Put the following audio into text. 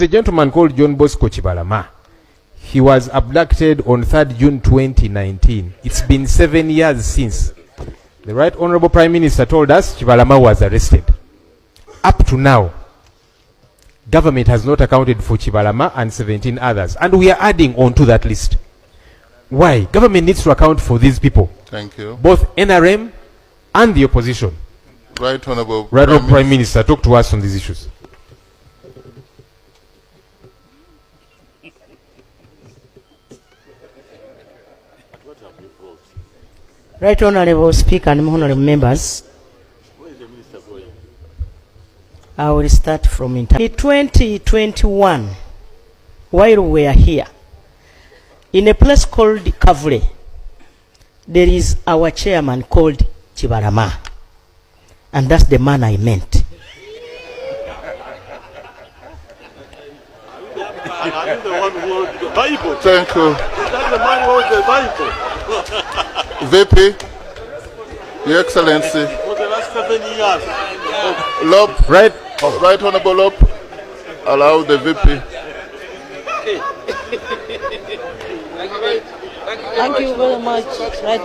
a gentleman called John Bosco Kibalama. He was abducted on 3rd June 2019. It's been 7 years since. The Right Honorable Prime Minister told us Kibalama was arrested. Up to now, government has not accounted for Kibalama and 17 others. And we are adding on to that list. Why? Government needs to account for these people. Thank you. Both NRM and the opposition. Right Honorable Prime Minister, talk to us on these issues. Right Honorable Speaker and honorable members, I will start from in 2021, while we are here, in a place called Kavule, there is our chairman called Kibalama. And that's the man I meant. I'm the one who wrote the Bible. Thank you. That's the man who wrote the Bible. VP, Your Excellency. For the last 7 years. Lop, Right. Right Honorable Lop, allow the VP. Thank you very much. Right.